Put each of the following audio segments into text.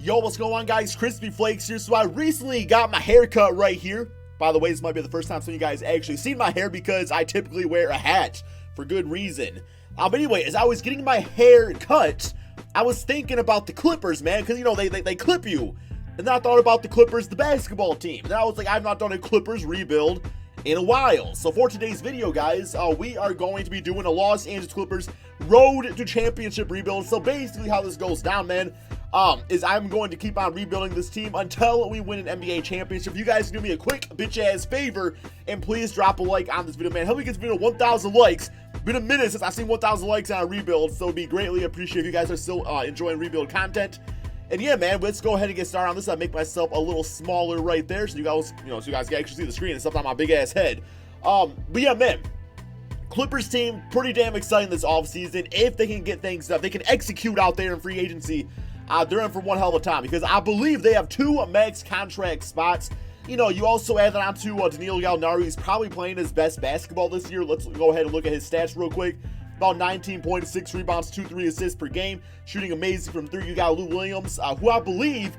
Yo, what's going on, guys? KrispyFlakes here. So I recently got my hair cut right here. By the way, this might be the first time some of you guys actually seen my hair because I typically wear a hat for good reason. But anyway, as I was getting my hair cut, I was thinking about the Clippers, man, because, you know, they clip you. And then I thought about the Clippers, the basketball team. And I was like, I've not done a Clippers rebuild in a while. So for today's video, guys, we are going to be doing a Los Angeles Clippers road to championship rebuild. So basically how this goes down, man, is I'm going to keep on rebuilding this team until we win an NBA championship. If you guys do me a quick bitch-ass favor, and please drop a like on this video, man. Help me get this video 1,000 likes. Been a minute since I've seen 1,000 likes on a rebuild, so it'd be greatly appreciated if you guys are still enjoying rebuild content. And yeah, man, let's go ahead and get started on this. I make myself a little smaller right there, so you guys, so you guys can actually see the screen and stuff on my big ass head. But yeah, man, Clippers team pretty damn exciting this offseason. If they can get things done, they can execute out there in free agency. They're in for one hell of a time because I believe they have 2 max contract spots. You know, you also add that on to Danilo Gallinari. He's probably playing his best basketball this year. Let's go ahead and look at his stats real quick. About 19.6 rebounds, 2-3 assists per game. Shooting amazing from 3. You got Lou Williams, who I believe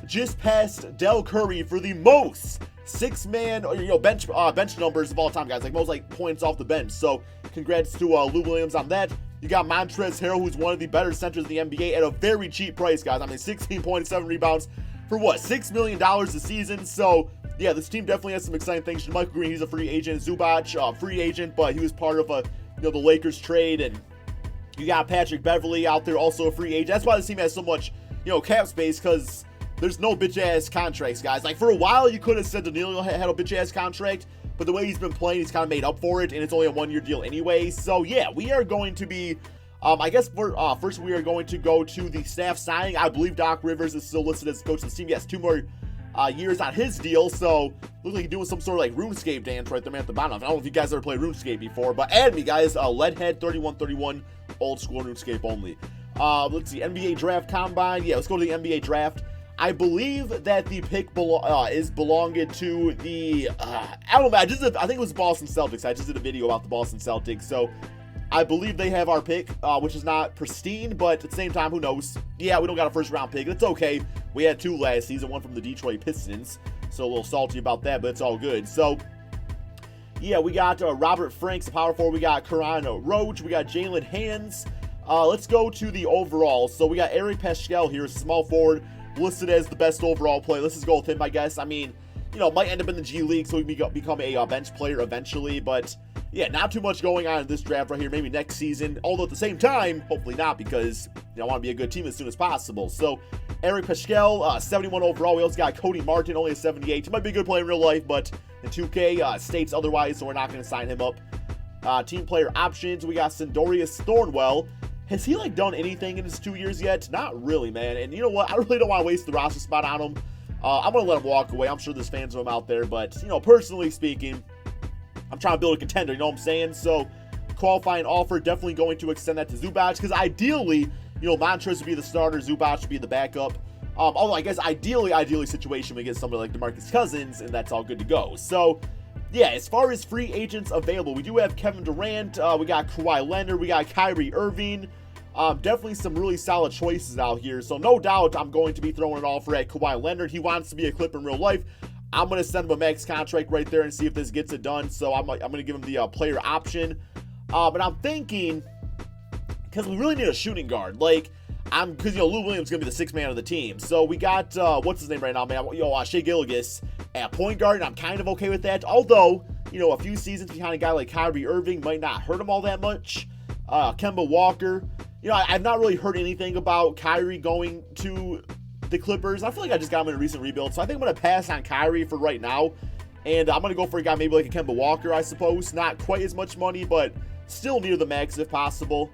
just passed Del Curry for the most 6-man, bench numbers of all time, guys. Like most points off the bench. So congrats to Lou Williams on that. You got Montrezl Harrell, who's one of the better centers in the NBA at a very cheap price, guys. I mean, 16.7 rebounds for what, $6 million a season. So yeah, this team definitely has some exciting things. Michael Green, he's a free agent. Zubac, free agent, but he was part of the Lakers trade. And you got Patrick Beverley out there, also a free agent. That's why this team has so much, cap space, because there's no bitch-ass contracts, guys. Like, for a while, you could have said Danilo had a bitch-ass contract, but the way he's been playing, he's kind of made up for it, and it's only a 1-year deal anyway. So, yeah, we are going to be, I guess, first we are going to go to the staff signing. I believe Doc Rivers is still listed as coach of the team. He has 2 more years on his deal, so looks like he's doing some sort of, RuneScape dance right there, man, at the bottom. I don't know if you guys ever played RuneScape before, but add me, guys, Leadhead 3131, old school RuneScape only. Let's see, NBA Draft Combine. Yeah, let's go to the NBA Draft. I believe that the pick is belonging to the, I don't know, I think it was Boston Celtics. I just did a video about the Boston Celtics, so I believe they have our pick, which is not pristine, but at the same time, who knows? Yeah, we don't got a first-round pick. It's okay. We had 2 last season, 1 from the Detroit Pistons, so a little salty about that, but it's all good. So, yeah, we got Robert Franks, the power forward. We got Karan Roach. We got Jalen Hands. Let's go to the overall. So, we got Eric Paschal here, small forward, listed as the best overall player. Let's just go with him, I guess. I mean, might end up in the G League, so he become a bench player eventually, but yeah, not too much going on in this draft right here. Maybe next season, although at the same time, hopefully not, because I want to be a good team as soon as possible. So Eric Paschal, 71 overall. We also got Cody Martin, only a 78. He might be a good player in real life, but in 2K states otherwise, so we're not going to sign him up. Team player options, we got Sindorius Thornwell. Has he done anything in his 2 years yet? Not really, man. And you know what? I really don't want to waste the roster spot on him. I'm going to let him walk away. I'm sure there's fans of him out there, but personally speaking, I'm trying to build a contender, you know what I'm saying? So, qualifying offer, definitely going to extend that to Zubac, because ideally, Montrezl would be the starter, Zubac would be the backup. Although, I guess, ideally situation, we get somebody like DeMarcus Cousins, and that's all good to go. So, yeah, as far as free agents available, we do have Kevin Durant, we got Kawhi Leonard, we got Kyrie Irving. Definitely some really solid choices out here. So, no doubt, I'm going to be throwing an offer at Kawhi Leonard. He wants to be a Clipper in real life. I'm going to send him a max contract right there and see if this gets it done. So I'm going to give him the player option. But I'm thinking, because we really need a shooting guard. Because, Lou Williams is going to be the 6th man of the team. So we got, what's his name right now, man? Shai Gilgeous at point guard, and I'm kind of okay with that. Although, a few seasons behind a guy like Kyrie Irving might not hurt him all that much. Kemba Walker. I've not really heard anything about Kyrie going to the Clippers. I feel like I just got him in a recent rebuild, so I think I'm going to pass on Kyrie for right now, and I'm going to go for a guy maybe like a Kemba Walker, I suppose. Not quite as much money, but still near the max if possible.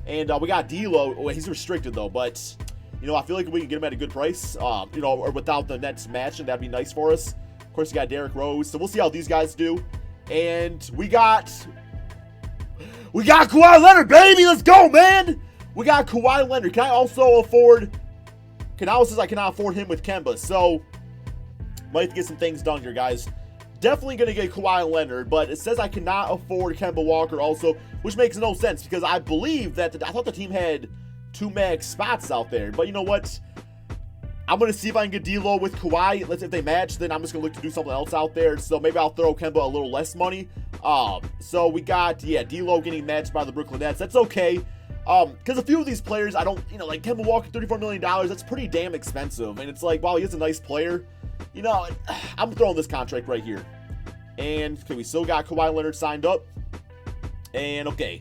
And we got D'Lo. Oh, he's restricted though, but I feel like we can get him at a good price, or without the Nets match, and that'd be nice for us. Of course, you got Derrick Rose, so we'll see how these guys do. And we got Kawhi Leonard, baby. Let's go, man. We got Kawhi Leonard. Can I also afford? Canales says I cannot afford him with Kemba, so might have to get some things done here, guys. Definitely going to get Kawhi Leonard, but it says I cannot afford Kemba Walker also, which makes no sense because I believe that I thought the team had 2 max spots out there. But you know what? I'm going to see if I can get D'Lo with Kawhi. If they match, then I'm just going to look to do something else out there. So maybe I'll throw Kemba a little less money. So we got, yeah, D'Lo getting matched by the Brooklyn Nets. That's okay. Because a few of these players, I don't, like Kemba Walker, $34 million, that's pretty damn expensive. And it's like, wow, he is a nice player. I'm throwing this contract right here. And okay, we still got Kawhi Leonard signed up. And okay,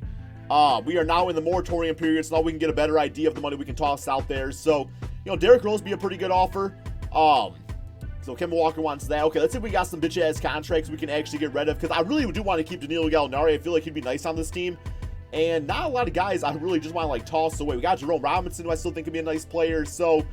we are now in the moratorium period, so now we can get a better idea of the money we can toss out there. So, Derrick Rose be a pretty good offer. So Kemba Walker wants that. Okay, let's see if we got some bitch-ass contracts we can actually get rid of, because I really do want to keep Danilo Gallinari. I feel like he'd be nice on this team. And not a lot of guys I really just want to, toss away. We got Jerome Robinson, who I still think could be a nice player. So,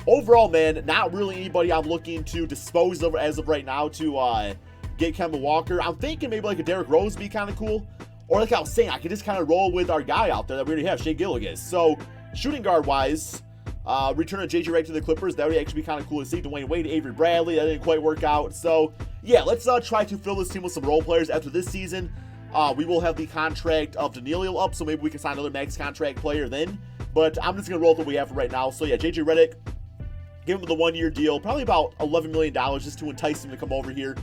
overall, man, not really anybody I'm looking to dispose of as of right now to get Kemba Walker. I'm thinking maybe a Derrick Rose would be kind of cool. Or like I was saying, I could just kind of roll with our guy out there that we already have, Shai Gilgeous. So, shooting guard-wise, return of J.J. Redick to the Clippers. That would actually be kind of cool to see. Dwayne Wade, Avery Bradley, that didn't quite work out. So, yeah, let's try to fill this team with some role players after this season. We will have the contract of Danilo up, so maybe we can sign another max contract player then. But I'm just going to roll with what we have for right now. So, yeah, J.J. Redick, give him the 1-year deal. Probably about $11 million just to entice him to come over here.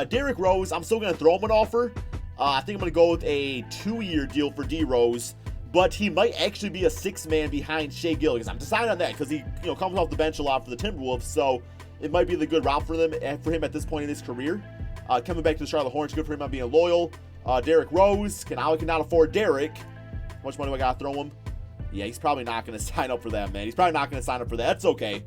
Derrick Rose, I'm still going to throw him an offer. I think I'm going to go with a 2-year deal for D Rose, but he might actually be a 6-man behind Shai Gilgeous. I'm deciding on that because he, comes off the bench a lot for the Timberwolves, so it might be the good route for him at this point in his career. Coming back to the Charlotte Hornets, good for him on being loyal. Derrick Rose, I cannot afford Derrick. How much money do I got to throw him? Yeah, he's probably not going to sign up for that, man. He's probably not going to sign up for that. That's okay.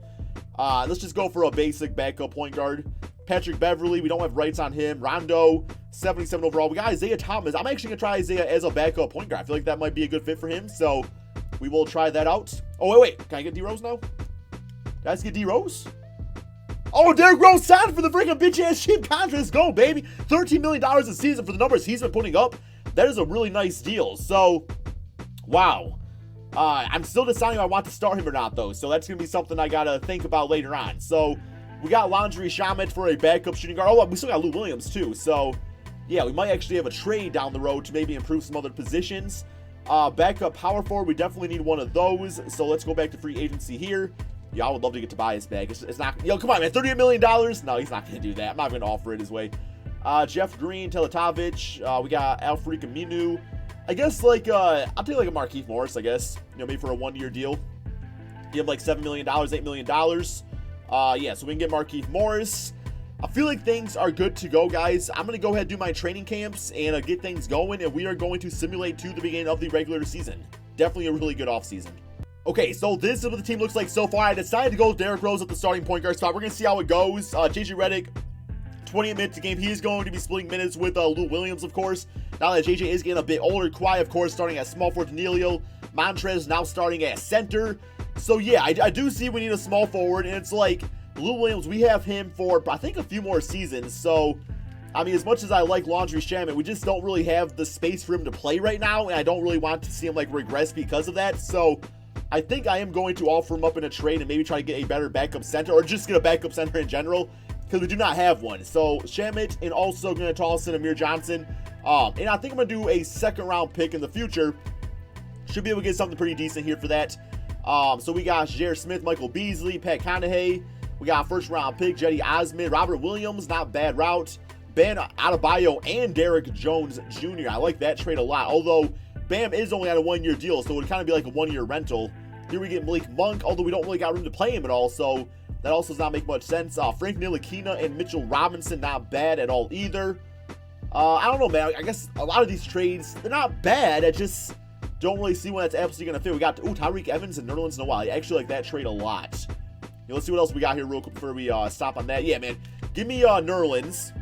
Let's just go for a basic backup point guard. Patrick Beverley, we don't have rights on him. Rondo, 77 overall. We got Isaiah Thomas. I'm actually going to try Isaiah as a backup point guard. I feel like that might be a good fit for him, so we will try that out. Oh, wait. Can I get D-Rose now? Guys, get D-Rose? Oh, Derrick Rose signed for the freaking bitch-ass cheap contract. Let's go, baby. $13 million a season for the numbers he's been putting up. That is a really nice deal. So, wow. I'm still deciding if I want to start him or not, though. So that's going to be something I got to think about later on. So, we got Landry Shamet for a backup shooting guard. Oh, we still got Lou Williams, too. So, yeah, we might actually have a trade down the road to maybe improve some other positions. Backup power forward, we definitely need one of those. So, let's go back to free agency here. Yeah, I would love to get Tobias back. It's not... Yo, come on, man. $38 million? No, he's not going to do that. I'm not going to offer it his way. Jeff Green, Teletovic. We got Alfred Aminu. I guess, I'll take, a Markieff Morris, I guess. Maybe for a 1-year deal. Give him, $7 million, $8 million. Yeah, so we can get Markieff Morris. I feel like things are good to go, guys. I'm going to go ahead and do my training camps and get things going, and we are going to simulate to the beginning of the regular season. Definitely a really good offseason. Okay, so this is what the team looks like so far. I decided to go with Derrick Rose at the starting point guard spot. We're going to see how it goes. J.J. Redick, 28 minutes a game. He is going to be splitting minutes with Lou Williams, of course. Now that J.J. is getting a bit older. Kawhi, of course, starting at small forward. Danilo Montrez now starting at center. So, yeah, I do see we need a small forward, and it's like Lou Williams, we have him for, I think, a few more seasons. So, I mean, as much as I like Landry Shamet, we just don't really have the space for him to play right now, and I don't really want to see him, regress because of that. So, I think I am going to offer him up in a trade and maybe try to get a better backup center, or just get a backup center in general, because we do not have one. So, Shamet, and also going to toss in Amir Johnson. And I think I'm going to do a second-round pick in the future. Should be able to get something pretty decent here for that. So we got J.R. Smith, Michael Beasley, Pat Connaughey. We got a first-round pick, Jetty Osman, Robert Williams, not bad route. Ben Adebayo and Derrick Jones Jr. I like that trade a lot, although Bam is only on a 1-year deal, so it would kind of be like a 1-year rental. Here we get Malik Monk, although we don't really got room to play him at all, so that also does not make much sense. Frank Ntilikina and Mitchell Robinson, not bad at all either. I don't know, man. I guess a lot of these trades, they're not bad. I just don't really see when that's absolutely going to fit. We got Tyreek Evans and Nerlens Noel. I actually like that trade a lot. Let's see what else we got here real quick before we stop on that. Yeah, man. Give me Nerlens,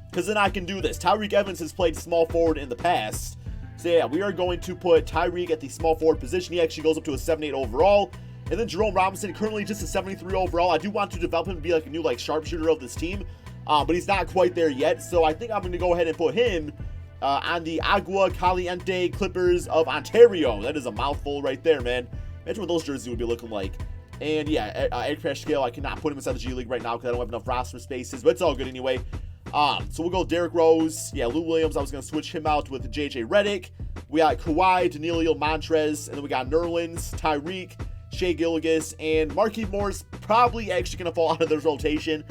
because then I can do this. Tyreek Evans has played small forward in the past. So, yeah, we are going to put Tyreek at the small forward position. He actually goes up to a 78 overall. And then Jerome Robinson, currently just a 73 overall. I do want to develop him to be a new sharpshooter of this team. But he's not quite there yet. So I think I'm going to go ahead and put him on the Agua Caliente Clippers of Ontario. That is a mouthful right there, man. Imagine what those jerseys would be looking like. And yeah, aircraft scale, I cannot put him inside the G League right now because I don't have enough roster spaces. But it's all good anyway. So we'll go Derrick Rose. Yeah, Lou Williams, I was going to switch him out with J.J. Redick. We got Kawhi, Danilo Montrez, and then we got Nerlens, Tyreek, Shea Gilgeous, and Marquise Moore's probably actually going to fall out of this rotation.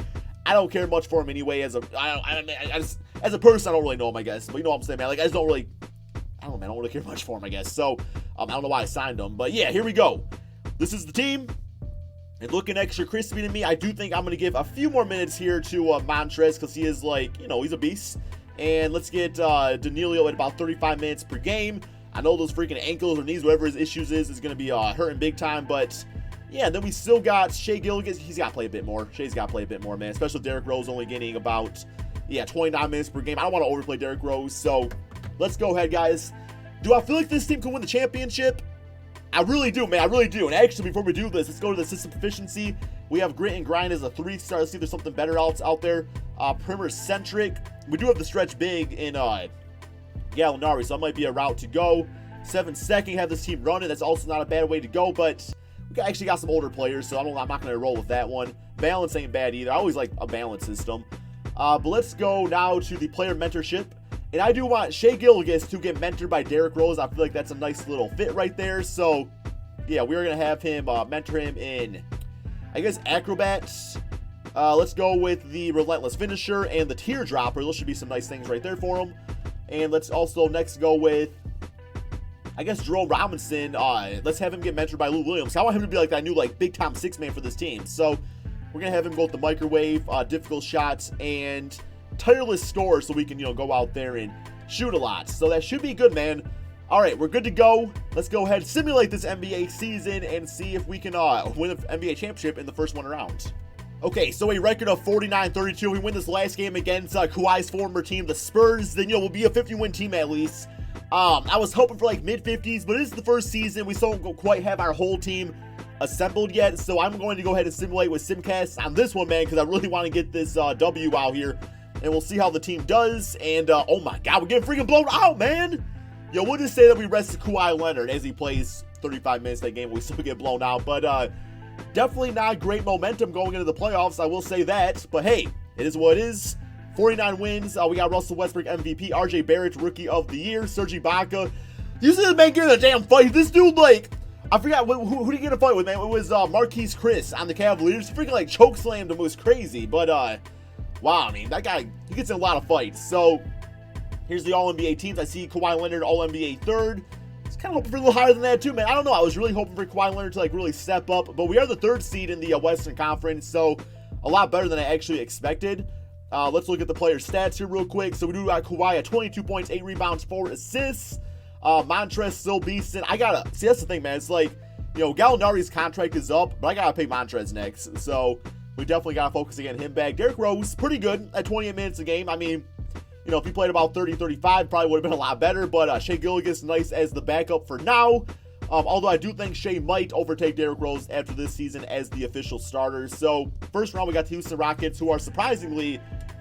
I don't care much for him anyway. As a person, I don't really know him, I guess. But you know what I'm saying, man. Like, I just don't really, I don't know, man. I don't really care much for him, I guess. So, I don't know why I signed him. But yeah, here we go. This is the team. And looking extra crispy to me, I do think I'm going to give a few more minutes here to Montrez, because he is, like, you know, he's a beast. And let's get Danilo at about 35 minutes per game. I know those freaking ankles or knees, whatever his issues is going to be hurting big time. But yeah, then we still got Shea Gilgeous. He's got to play a bit more. Shea's got to play a bit more, man. Especially with Derrick Rose only getting about, 29 minutes per game. I don't want to overplay Derrick Rose. So let's go ahead, guys. Do I feel like this team can win the championship? I really do, man. I really do. And actually, before we do this, let's go to the system proficiency. We have Grit and Grind as a 3-star. Let's see if there's something better out there. Perimeter centric. We do have the stretch big in Gallinari, so that might be a route to go. 7-second, have this team running. That's also not a bad way to go, but we actually got some older players, so I'm not going to roll with that one. Balance ain't bad either. I always like a balance system. But let's go now to the player mentorship. And I do want Shea Gilgeous to get mentored by Derrick Rose. I feel like that's a nice little fit right there. So, yeah, we're going to have him mentor him in, I guess, Acrobats. Let's go with the Relentless Finisher and the Teardropper. Those should be some nice things right there for him. And let's also next go with, I guess, Jerome Robinson. Let's have him get mentored by Lou Williams. I want him to be like that new, like, big-time six-man for this team. So, we're going to have him go with the Microwave, difficult shots, and tireless score, so we can, go out there and shoot a lot. So that should be good, man. All right, we're good to go. Let's go ahead and simulate this NBA season and see if we can win an NBA championship in the first one round. Okay, so a record of 49-32. We win this last game against Kawhi's former team, the Spurs. Then, we'll be a 50-win team at least. I was hoping for like mid-50s, but it is the first season. We still don't quite have our whole team assembled yet. So I'm going to go ahead and simulate with Simcast on this one, man, because I really want to get this W out here. And we'll see how the team does. And, oh my God, we're getting freaking blown out, man. Yo, we'll just say that we rested Kawhi Leonard as he plays 35 minutes that game. We still get blown out. But definitely not great momentum going into the playoffs. I will say that. But, hey, it is what it is. 49 wins. We got Russell Westbrook MVP. RJ Barrett, Rookie of the Year. Serge Ibaka. You see the man getting a damn fight. This dude, like, I forgot who did he get a fight with, man. It was Marquise Chris on the Cavaliers. He freaking, like, chokeslammed him. It was crazy. But, wow, I mean, that guy, he gets in a lot of fights. So, here's the All-NBA teams. I see Kawhi Leonard, All-NBA third. I was kind of hoping for a little higher than that, too, man. I don't know. I was really hoping for Kawhi Leonard to, like, really step up. But we are the third seed in the Western Conference, so a lot better than I actually expected. Let's look at the player stats here real quick. So, we do got Kawhi at 22 points, 8 rebounds, 4 assists. Montrez still beasting. See, that's the thing, man. It's like, Gallinari's contract is up, but I gotta pay Montrez next. So, we definitely got to focus on getting him back. Derrick Rose, pretty good at 28 minutes a game. I mean, if he played about 30, 35, probably would have been a lot better. But Shea Gilgeous, nice as the backup for now. Although I do think Shea might overtake Derrick Rose after this season as the official starter. So, first round, we got the Houston Rockets, who are surprisingly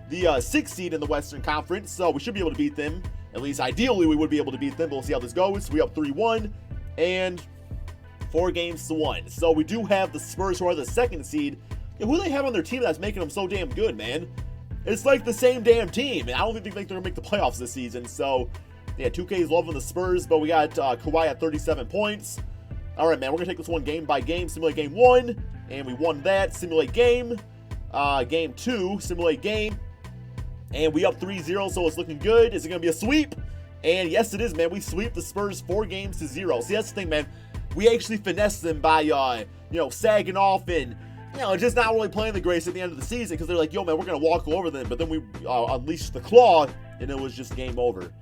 the 6th seed in the Western Conference. So, we should be able to beat them. At least, ideally, we would be able to beat them. But we'll see how this goes. We up 3-1 and 4-1. So, we do have the Spurs, who are the 2nd seed. Who do they have on their team that's making them so damn good, man? It's like the same damn team, and I don't think they're going to make the playoffs this season. So, yeah, 2K's loving the Spurs, but we got Kawhi at 37 points. All right, man, we're going to take this one game by game. Simulate game 1, and we won that. Simulate game. Game 2, simulate game. And we up 3-0, so it's looking good. Is it going to be a sweep? And yes, it is, man. We sweep the Spurs 4-0. See, that's the thing, man. We actually finessed them by, sagging off and just not really playing the greatest at the end of the season because they're like, yo, man, we're going to walk over them. But then we unleashed the Klaw, and it was just game over.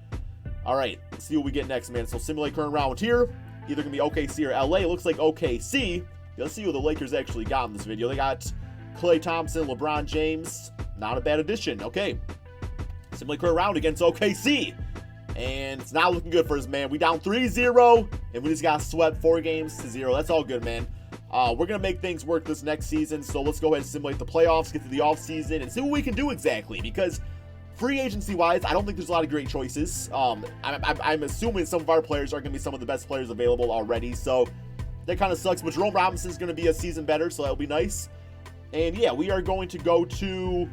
All right, let's see what we get next, man. So simulate current round here. Either going to be OKC or LA. It looks like OKC. Let's see who the Lakers actually got in this video. They got Klay Thompson, LeBron James. Not a bad addition. Okay. Simulate current round against OKC. And it's not looking good for us, man. We down 3-0, and we just got swept 4-0. That's all good, man. We're going to make things work this next season, so let's go ahead and simulate the playoffs, get to the offseason, and see what we can do exactly, because free agency-wise, I don't think there's a lot of great choices. I'm assuming some of our players are going to be some of the best players available already, so that kind of sucks, but Jerome Robinson is going to be a season better, so that'll be nice. And yeah, we are going to go to,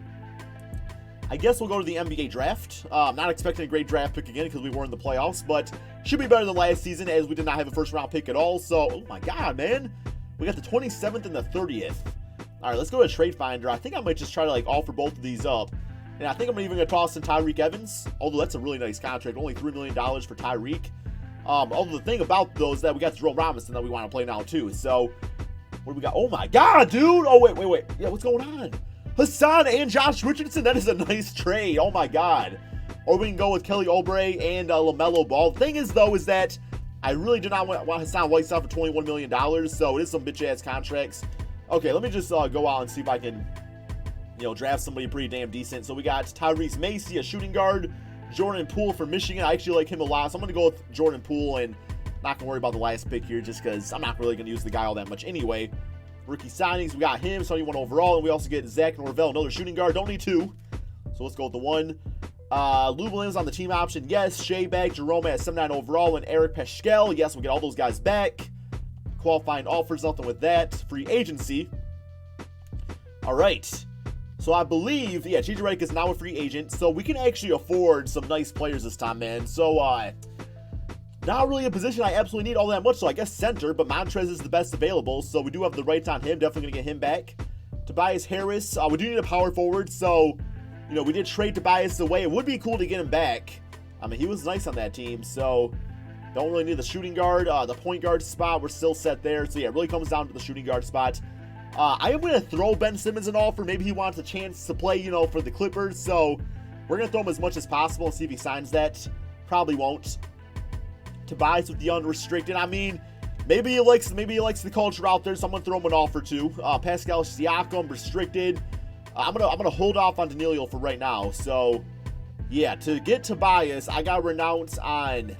I guess we'll go to the NBA draft. Not expecting a great draft pick again because we were in the playoffs, but should be better than last season as we did not have a first-round pick at all, so, oh my God, man. We got the 27th and the 30th. All right, let's go to Trade Finder. I think I might just try to like offer both of these up. And I think I'm even going to toss in Tyreek Evans. Although that's a really nice contract. Only $3 million for Tyreek. Although the thing about those that we got Jerome Robinson that we want to play now too. So, what do we got? Oh my God, dude. Oh, wait. Yeah, what's going on? Hassan and Josh Richardson. That is a nice trade. Oh my God. Or we can go with Kelly Oubre and LaMelo Ball. The thing is, though, is that I really do not want Hassan Whiteside for $21 million. So, it is some bitch-ass contracts. Okay, let me just go out and see if I can, draft somebody pretty damn decent. So we got Tyrese Macy, a shooting guard. Jordan Poole for Michigan. I actually like him a lot. So I'm going to go with Jordan Poole and not going to worry about the last pick here just because I'm not really going to use the guy all that much anyway. Rookie signings, we got him, 71 overall. And we also get Zach Norvell, another shooting guard. Don't need two. So let's go with the one. Lou Williams on the team option. Yes. Shea back. Jerome at 79 overall. And Eric Paschal. Yes, we'll get all those guys back. Qualifying offers, nothing with that. Free agency. All right. So I believe, TJ Redick is now a free agent. So we can actually afford some nice players this time, man. So, not really a position I absolutely need all that much. So I guess center, but Montrez is the best available. So we do have the rights on him. Definitely going to get him back. Tobias Harris. We do need a power forward. So, we did trade Tobias away. It would be cool to get him back. I mean, he was nice on that team. So, don't really need the shooting guard. The point guard spot, we're still set there. So, yeah, it really comes down to the shooting guard spot. I am going to throw Ben Simmons an offer. Maybe he wants a chance to play, for the Clippers. So, we're going to throw him as much as possible and see if he signs that. Probably won't. Tobias with the unrestricted. I mean, maybe he likes the culture out there, so I'm going to throw him an offer too. Pascal Siakam, restricted. I'm gonna hold off on Danilo for right now. So, yeah, to get Tobias, I got to renounce on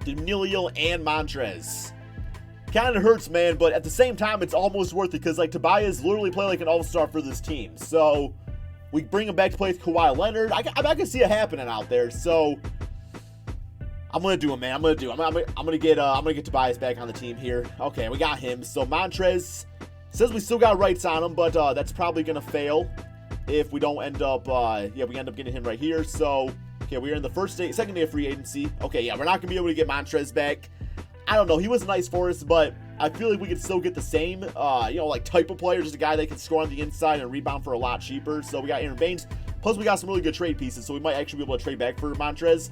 Danilo and Montrez. Kind of hurts, man, but at the same time, it's almost worth it because, Tobias literally played like an all-star for this team. So, we bring him back to play with Kawhi Leonard. I can see it happening out there. So, I'm going to do it, man. I'm going to get Tobias back on the team here. Okay, we got him. So, Montrez says we still got rights on him, but that's probably going to fail if we don't end up, we end up getting him right here. So, okay, we're in the second day of free agency. Okay, yeah, we're not going to be able to get Montrez back. I don't know. He was nice for us, but I feel like we could still get the same, type of player. Just a guy that can score on the inside and rebound for a lot cheaper. So we got Aaron Baines. Plus, we got some really good trade pieces, so we might actually be able to trade back for Montrez.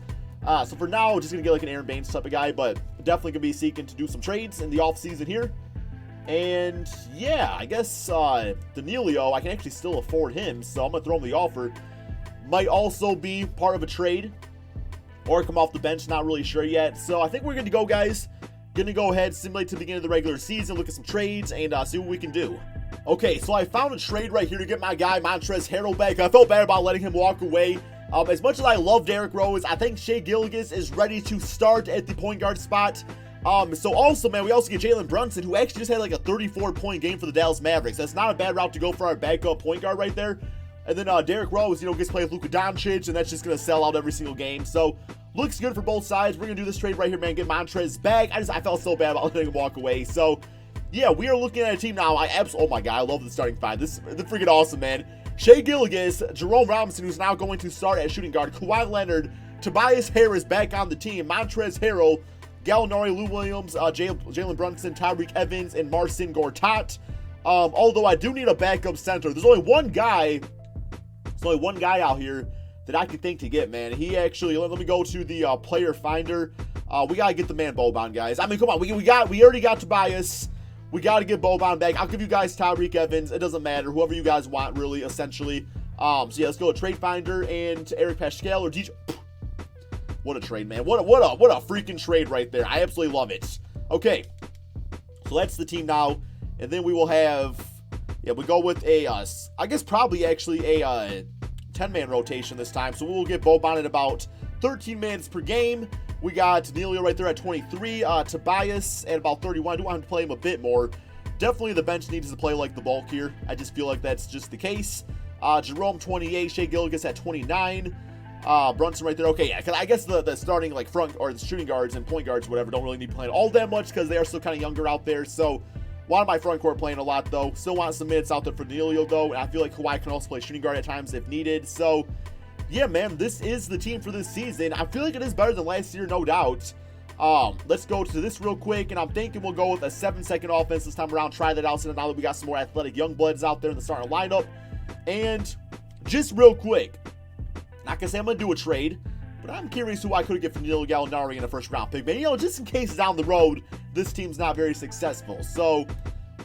So for now, just going to get like an Aaron Baines type of guy, but definitely going to be seeking to do some trades in the offseason here. And yeah, I guess Danilo, I can actually still afford him, so I'm going to throw him the offer. Might also be part of a trade or come off the bench, not really sure yet. So I think we're good to go, guys. Going to go ahead, simulate to the beginning of the regular season, look at some trades, and see what we can do. Okay, so I found a trade right here to get my guy Montrezl Harrell back. I felt bad about letting him walk away. As much as I love Derrick Rose, I think Shai Gilgeous is ready to start at the point guard spot. So also, man, we also get Jalen Brunson, who actually just had like a 34-point game for the Dallas Mavericks. That's not a bad route to go for our backup point guard right there. And then Derrick Rose, gets to play with Luka Doncic, and that's just going to sell out every single game. So, looks good for both sides. We're going to do this trade right here, man. Get Montrez back. I felt so bad about letting him walk away. So, yeah, we are looking at a team now. Oh my God, I love the starting five. This is freaking awesome, man. Shai Gilgeous, Jerome Robinson, who's now going to start at shooting guard, Kawhi Leonard, Tobias Harris back on the team, Montrezl Harrell, Gallinari, Lou Williams, Jalen Brunson, Tyreek Evans, and Marcin Gortat. Although I do need a backup center. There's only one guy out here that I could think to get, man. He actually, let me go to the player finder. We got to get the man Boban, guys. I mean, come on. We already got Tobias. We got to get Boban back. I'll give you guys Tyreek Evans. It doesn't matter. Whoever you guys want, really, essentially. So, yeah, let's go to Trade Finder and Eric Paschal or DJ. What a trade, man. What a freaking trade right there. I absolutely love it. Okay. So, that's the team now. And then we will have, we go with I guess probably actually a 10-man rotation this time. So, we'll get Boban at about 13 minutes per game. We got Danilo right there at 23. Tobias at about 31. I do want him to play him a bit more. Definitely the bench needs to play like the bulk here. I just feel like that's just the case. Jerome 28. Shai Gilgeous at 29. Brunson right there. Okay, yeah, because I guess the starting like front or the shooting guards and point guards, whatever, don't really need playing all that much because they are still kind of younger out there. So, want my front court playing a lot though. Still want some minutes out there for Danilo though. And I feel like Kawhi can also play shooting guard at times if needed. So, yeah, man, this is the team for this season. I feel like it is better than last year, no doubt. Let's go to this real quick, and I'm thinking we'll go with a 7-second offense this time around. Try that out, so now that we got some more athletic young bloods out there in the starting lineup. And just real quick, not gonna say I'm gonna do a trade, but I'm curious who I could get for Danilo Gallinari in a first-round pick. Man, just in case down the road this team's not very successful. So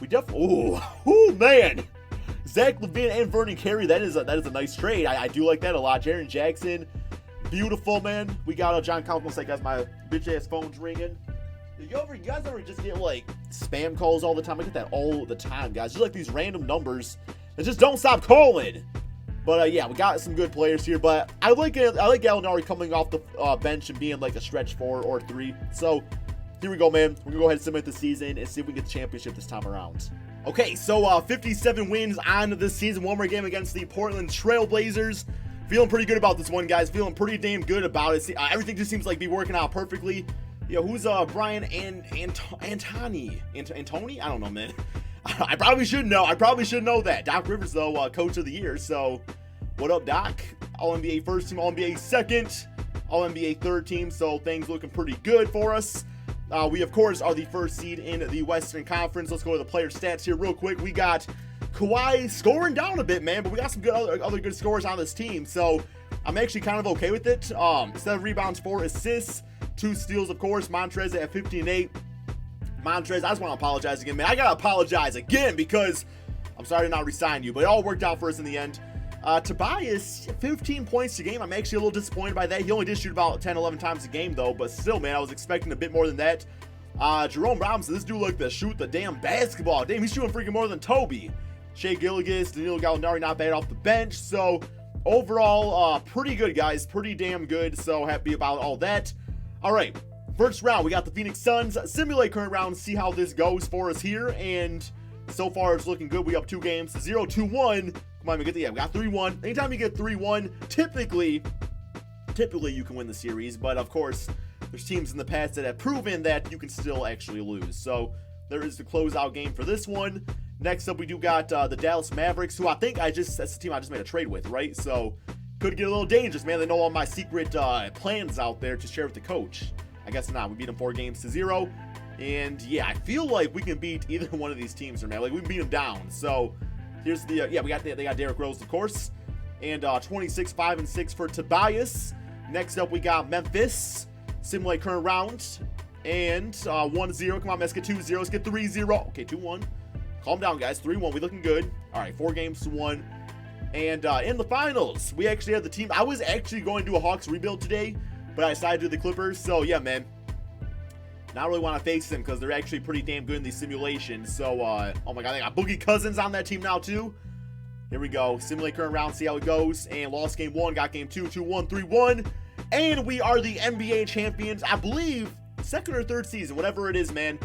we definitely, man, Zach LaVine and Vernon Carey. That is a nice trade. I do like that a lot. Jaren Jackson, beautiful, man. We got John Countless. Like, as my bitch ass phone's ringing. You guys ever just get like spam calls all the time? I get that all the time, guys. Just like these random numbers that just don't stop calling. But yeah, we got some good players here. But I like Gallinari coming off the bench and being like a stretch 4 or 3. So here we go, man. We're gonna go ahead and simulate the season and see if we get the championship this time around. Okay, so 57 wins on this season. One more game against the Portland Trail Blazers. Feeling pretty good about this one, guys. Feeling pretty damn good about it. Everything just seems like be working out perfectly. Yo, who's Brian Antoni? I don't know, man. I probably should know. I probably should know that. Doc Rivers, though, Coach of the Year. So, what up, Doc? All-NBA first team, All-NBA second, All-NBA third team. So, things looking pretty good for us. We, of course, are the first seed in the Western Conference. Let's go to the player stats here real quick. We got Kawhi scoring down a bit, man, but we got some good other good scores on this team. So, I'm actually kind of okay with it. 7 rebounds, 4 assists, 2 steals, of course. Montrez at 15-8. Montrez, I just want to apologize again, man. I got to apologize again because I'm sorry to not re-sign you, but it all worked out for us in the end. Tobias, 15 points a game. I'm actually a little disappointed by that. He only did shoot about 10, 11 times a game, though, but still, man, I was expecting a bit more than that. Jerome Robinson, this dude like to shoot the damn basketball. Damn, he's shooting freaking more than Toby. Shea Gilgeous, Danilo Gallinari, not bad off the bench. So, overall, pretty good, guys. Pretty damn good, so happy about all that. All right. First round, we got the Phoenix Suns. Simulate current round, see how this goes for us here. And so far, it's looking good. We up 2 games, 0-2-1. Come on, we got 3-1. Anytime you get 3-1, typically you can win the series. But of course, there's teams in the past that have proven that you can still actually lose. So there is the closeout game for this one. Next up, we do got the Dallas Mavericks, who that's the team I just made a trade with, right? So could get a little dangerous, man. They know all my secret plans out there to share with the coach. I guess not. We beat them 4-0. And yeah, I feel like we can beat either one of these teams, man. Like, we can beat them down. So here's the they got Derrick Rose, of course, and 26, 5-6 for Tobias. Next up, we got Memphis. Simulate current round, and 1-0. Come on, let's get 2-0. Let's get 3-0. Okay, 2-1. Calm down, guys. 3-1. We looking good. All right, 4-1. And in the finals, we actually had the team. I was actually going to do a Hawks rebuild today, but I decided to do the Clippers. So, yeah, man. Not really want to face them because they're actually pretty damn good in these simulations. So, oh my God, they got Boogie Cousins on that team now, too. Here we go. Simulate current round, see how it goes. And lost game 1, got game 2, 2-1, 3-1. And we are the NBA champions, I believe, 2nd or 3rd season, whatever it is, man.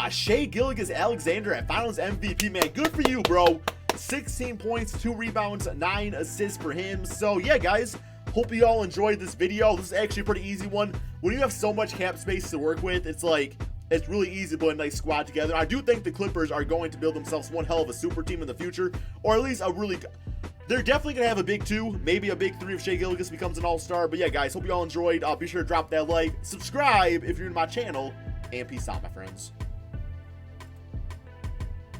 Shea Gilgeous-Alexander at Finals MVP, man. Good for you, bro. 16 points, 2 rebounds, 9 assists for him. So, yeah, guys. Hope you all enjoyed this video. This is actually a pretty easy one. When you have so much cap space to work with, it's really easy to put a nice squad together. I do think the Clippers are going to build themselves one hell of a super team in the future, or at least they're definitely going to have a big 2, maybe a big 3 if Shea Gilgeous becomes an all-star. But yeah, guys, hope you all enjoyed. Be sure to drop that like, subscribe if you're in my channel, and peace out, my friends.